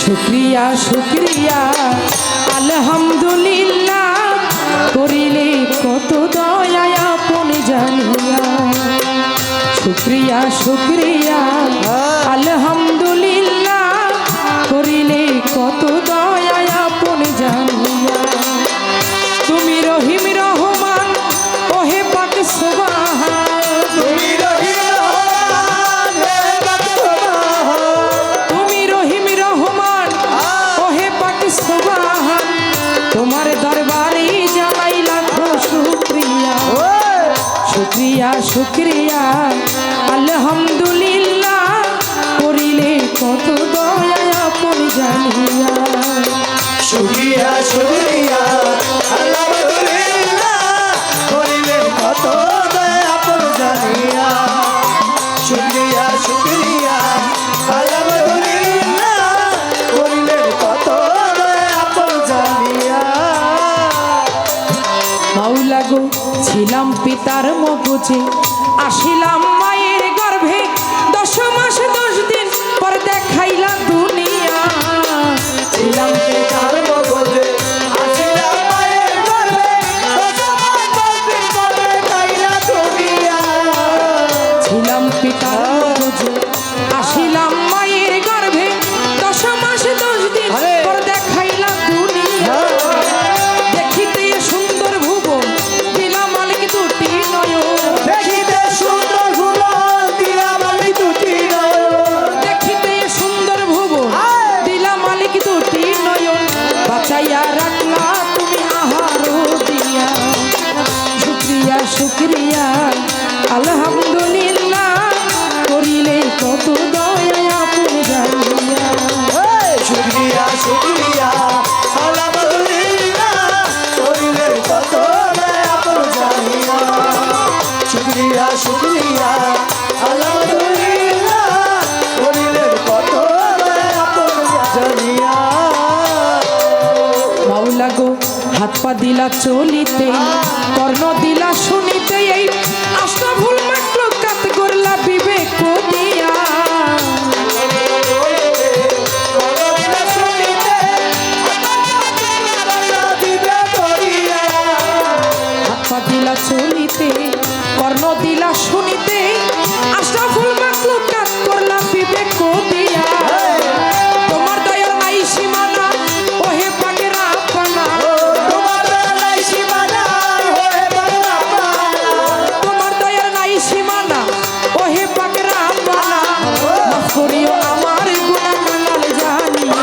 শুক্রিয়া শুক্রিয়া আলহামদুলিল্লাহ করিলে কত দয়া আপন জানিয়া। শুক্রিয়া শুক্রিয়া আলহামদুলিল্লাহ করিলে কত দয়া আপন জানিয়া। তুমি রহিম রহমান ওহে পাক সুবহান, তুমি রহিম রহমান হে পাক সুবহান, তুমি রহিম রহমান ওহে পাক সুবহান। তোমার দরবারে জানাই লাখো শুকরিয়া। শুক্রিয়া শুক্রিয়া আলহামদুলিল্লাহ করিলে কত দয়া আপন জানিয়া। শুকরিয়া শুকরিয়া আলহামদুলিল্লাহ করিলে কত দয়া আপন জানিয়া। শুকরিয়া শুকরিয়া আলহামদুলিল্লাহ করিলে কত দয়া আপন জানিয়া। মাওলা গো ছিলাম পিতার মগজে আসিলাম মায়ের গর্ভে 10 মাস 10 দিন পর দেখাইলা দুনিয়া। ছিলাম পিতার মগজে আসিলাম মায়ের গর্ভে, 10 মাস 10 দিন পরে দেখাইলা দুনিয়া। ছিলাম পিতার মগজে আসিলাম মায়ের গর্ভে 10 মাস 10 দিন পর দেখাইলা দুনিয়া। দেখিতে সুন্দর ভুবন দিলা মালিক দুটি নয়ন, দেখিতে সুন্দর ভুবন দিলা মালিক দুটি নয়ন। দেখিতে সুন্দর ভুবন দিলা মালিক দুটি নয়ন। বাঁচাইয়া রাখলা তুমি আহার দিয়া। শুক্রিয়া শুক্রিয়া আলহামদুলিল্লাহ করিলে কত দয়া আপন জানিয়া। শুকরিয়া শুকরিয়া আলহামদুলিল্লাহ করিলে কত দয়া আপন জানিয়া। শুকরিয়া শুকরিয়া আলহামদুলিল্লাহ করিলে কত দয়া আপন জানিয়া। মাওলা গো হাত পা দিলা চলিতে কর্ণ দিলা শুনিতে এই আশরাফুল মাখলুকাত করলা বিবেক দিয়া। হাত পা দিলা চলিতে কর্ণ দিলা শুনিতে আশরাফুল মাখলুকাত করলা বিবেক দিয়া। তোমার দয়ার নাই সীমানা ওহে পাকের আপনা, তোমার দয়া নাই সীমানা হয়ে বাবা। তোমার দয়ার নাই সীমানা ওহে পাকের আপনা। মাফ করিও আমার গুনাহ কাঙাল জানিয়া।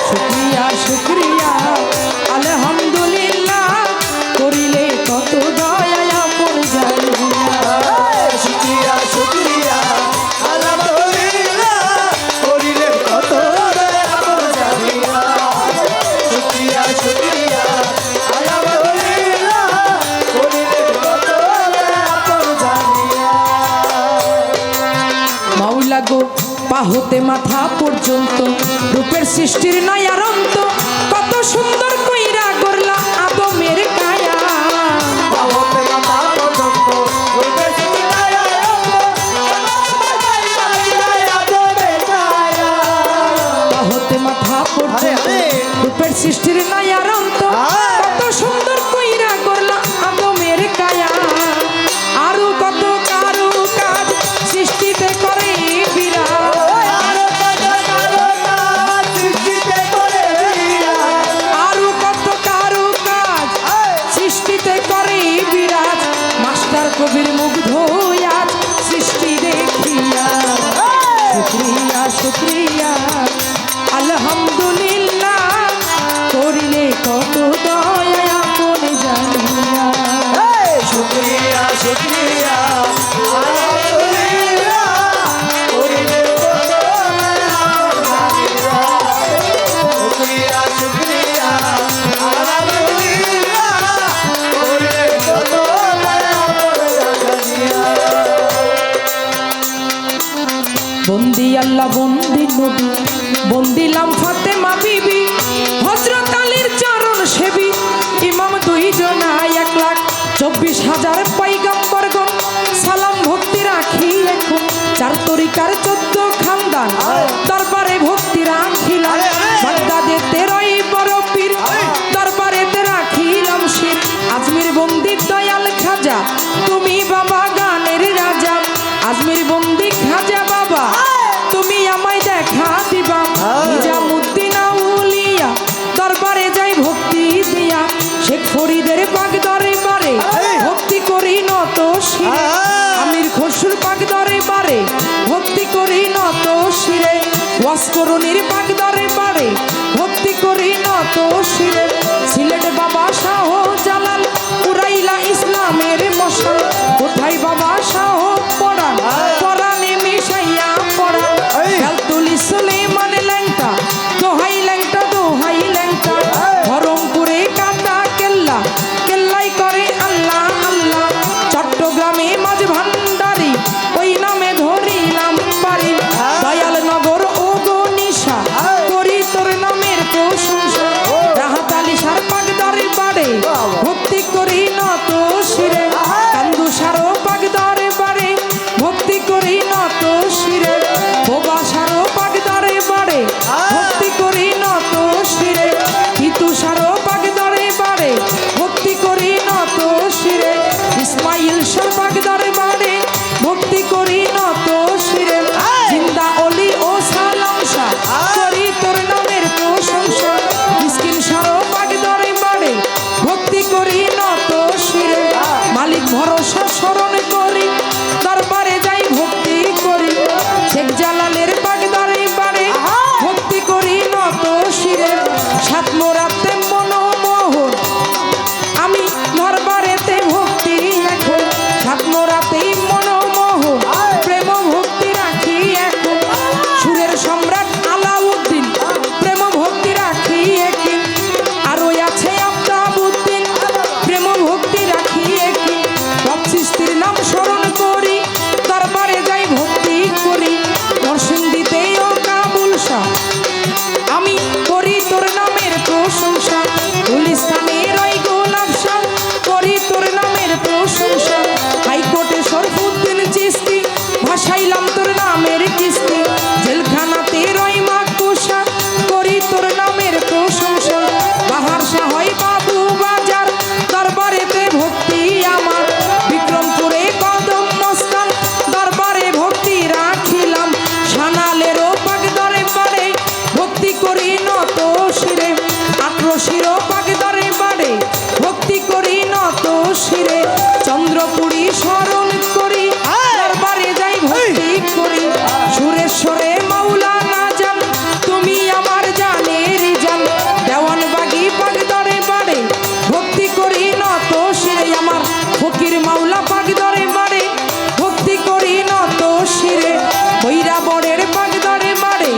শুকরিয়া শুকরিয়া আলহামদুলিল্লাহ করিলে কত দয়া আপন জানিয়া। শুকরিয়া শুকরিয়া আলহামদুলিল্লাহ করিলে কত দয়া আপন জানিয়া। শুকরিয়া শুকরিয়া আলহামদুলিল্লাহ করিলে কত দয়া আপন জানিয়া। মাওলা গো পা হতে মাথা পর্যন্ত রূপের সৃষ্টির নাই আর অন্ত। কত সুন্দর কইরা গড়লা আদমের কায়া। পাওতে মাথা পর্যন্ত রূপে সৃষ্টির আদমে কায়া। পা হতে মাথা পর্যন্ত রূপের সৃষ্টির নাই আর অন্ত। কত সুন্দর কইরা গড়লা আদমের কায়া। আরো কত কারু কাজ সৃষ্টিতে করে বিরাট। আরো কত কারো কাজ সৃষ্টিতে করে বিরাট। আরো কত কারু কাজ সৃষ্টিতে করে বিরাট। মাস্টার কবির মুগ্ধ আজ সৃষ্টি দেখিয়া। শুক্রিয়া শুক্রিয়া আলহামদুলিল্লাহ করিলে কত দয়া আপন জানিয়া। শুকরিয়া শুকরিয়া আলহামদুলিল্লাহ করিলে কত দয়া আপন জানিয়া। শুকরিয়া শুকরিয়া আলহামদুলিল্লাহ করিলে কত দয়া আপন জানিয়া। বন্দি আল্লাহ বন্দি নবী বন্দিলাম ফাতেমা বিবি হযরত আলীর চরণ সেবী ইমাম 2 জনা 1,24,000 পয়গম্বরগণ সালাম ভক্তি রাখি এখন 4 তরিকার 14 খানদান দরবারে ভক্তি রাখিলা। আজমির বন্দি খাজা বাবা তুমি আমায় দেখা দিবা নিজামুদ্দিন আউলিয়া দরবারে যাই ভক্তি দিয়া শেখ ফরিদের পাক দরবারে ভক্তি করি নত শিরে আমির খসরুর পাক দরবারে ভক্তি করি নত শিরে ওয়াসকরণীর পাক দরবারে ভক্তি করি নত শিরে সিলেট বাবা শাহ জালাল উড়াইলা ইসলামের মশাল কোথায় বাবা শাহ পড়ান পরাণে মিশাইয়া পড়ান গালতুলি সুলেমান ল্যাংটা দোহাই ল্যাংটা দোহাই ল্যাংটা ধরমপুরে কাটা কেল্লা কেল্লাই করে আল্লাহ আল্লাহ চট্টগ্রামে মাঝ ভান্ডারি ওই নামে ধরিলাম বাড়ি দয়াল নগর ও গো নিশা করি তোর নামের প্রশংসা রাহাত আলী সার পাক দরবারে ভক্তি করি নত শিরে কান্দু সারো পাক দরবারে ভক্তি করি নত শিরে বোবা সারো পাক দরবারে ভক্তি করি নত শিরে হিতু সারো পাক দরবারে ভক্তি করি নত শিরে ইসমাইল সার পাক দরবারে ভক্তি করি নত শিরে জিন্দা অলি ও সালাম শাহ করি তোর নামের প্রশংসা মিসকিন সারো পাক দরবারে ভক্তি করি নত শিরে মালিক ভরসা স্মরণ করি দরবারে যাই ভক্তি করি শেখ জালালের পাক দরবারে ভক্তি করি নত শিরে সাত মোরাতে মনোমোহন আমি দরবারেতে ভক্তি এখন সাত মোরাতেই মনোমোহন প্রেম ভক্তি রাখি এখন সুরের সম্রাট আলাউদ্দিন প্রেম ভক্তি রাখি একই আরো আছে আফতাবুদ্দিন প্রেম ভক্তি রাখি একই সৃষ্টির নাম স্মরণ করি দরবারে যাই ভক্তি করি নরসিংদীতে ও কাবুল শাহ আমি করি তোর নামের প্রশংসা গুলিস্তানের ওই গোলাপ শাহ করি তোর নামের প্রশংসা হাইকোর্টে শরফুদ্দিন চিস্তি ভাসাইলাম তোর নামের কিস্তি জেলখানাতে রই মাকুশা করি তোর নামের প্রশংসা বাহার শাহ হয় বাবু বাজার দরবারেতে ভক্তি আমার বিক্রমপুরে কদম মস্তান দরবারে ভক্তি রাখিলাম সানালেরও পাক দরবারে ভক্তি করি নত শিরে আক্রোশির পাক দরবারে ভক্তি করি নত শিরে চন্দ্রপুরী স্মরণ করি দরবারে যাই ভক্তি করি সুরেশ্বরে মাওলানা জান তুমি আমার জানের জান দেওয়ানবাগি পাক দরবারে ভক্তি করি নত শিরে আমার ফকির মাওলা পাক দরবারে ভক্তি করি নত শিরে বৈরাবরের পাক দরবারে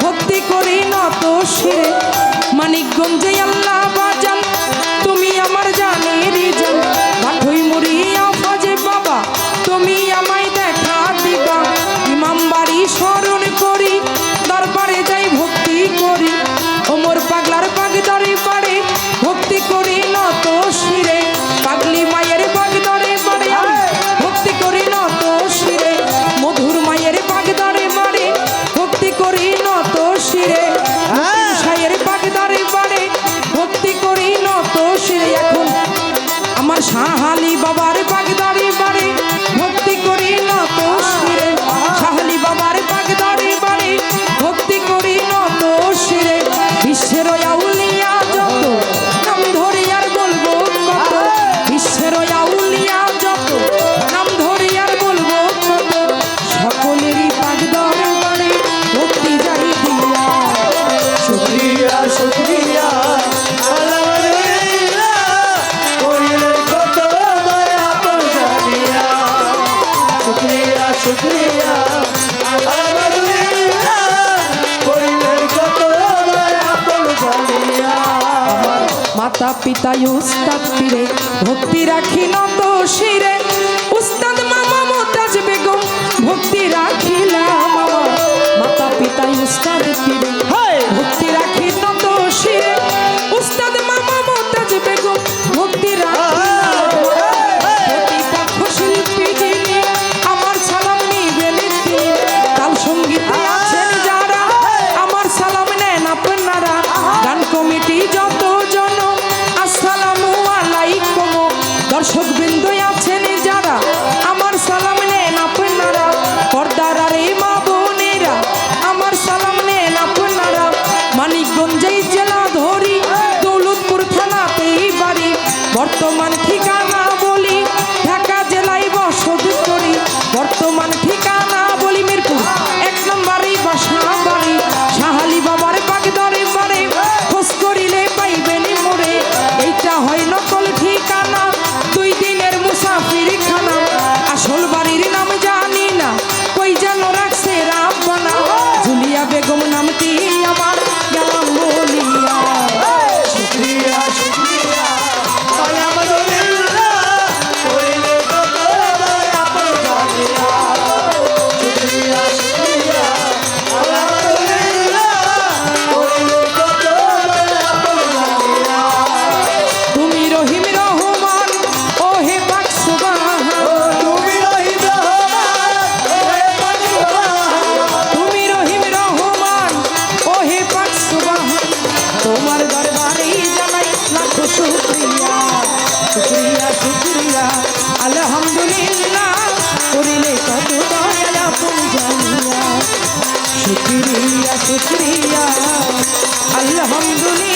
ভক্তি করি নত শিরে মানিকগঞ্জে আল্লাহ বাজান তুমি আমার জানের জান ভাটুই মুড়িয়া ফাজে বাবা তুমি আমায় দেখা দিবা ইমামবাড়ি স্মরণ করি দরবারে যাই ভক্তি করি ওমর পাগলার পাক দরবারে ভক্তি করি নত শিরে পাগলি মায়ের পাক দরবারে আমি ভক্তি করি নত শিরে মধুর মায়ের পাক দরবারে ভক্তি করি নত শিরে সায়ের পাক দরবারে ভক্তি করি নত শিরে এখন আমার শাহালি বাবার পাক দরবারে ভক্তি করি নত শিরে শাহালি বাবার পাক দরবারে ভক্তি করি নত শিরে বিশ্বের আউলিয়া যত নাম ধরে আর বলবো কত বিশ্বের আউলিয়া যত নাম ধরে আর বলবো কত সকলেরই পাক দরবারে ভক্তি যাই দিয়া শুকরিয়া শুকরিয়া আলহামদুলিল্লাহ করিলেন কত দয়া তোর জানিয়া শুকরিয়া শুকরিয়া আলহামদুলিল্লাহ করিলেন কত দয়া তোর জানিয়া মাতা পিতা উস্তাদ পীরে ভক্তি রাখি নত শিরে উস্তাদ মামা মোতাজ বেগম ভক্তি রাখিলাম আমার মাতা পিতা উস্তাদ পীরে ভক্তি রাখি নত শিরে উস্তাদ মামা মোতাজ বেগম ভক্তি রাখিলাম প্রতিপক্ষ শিল্পী যিনি আমার সালাম নিবেন তিনি তাল সঙ্গীতে আছেন যারা আমার সালাম নেন আপনারা গান কমিটি যত জন আসসালামু আলাইকুম দর্শক বৃন্দ আছেন যারা আমার সালাম নেন আপনারা শুক্রিয়া শুক্রিয়া আলহামদুলিল্লাহ করিলে কত দয়া আপন জানিয়া শুক্রিয়া শুক্রিয়া আলহামদুলিল্লাহ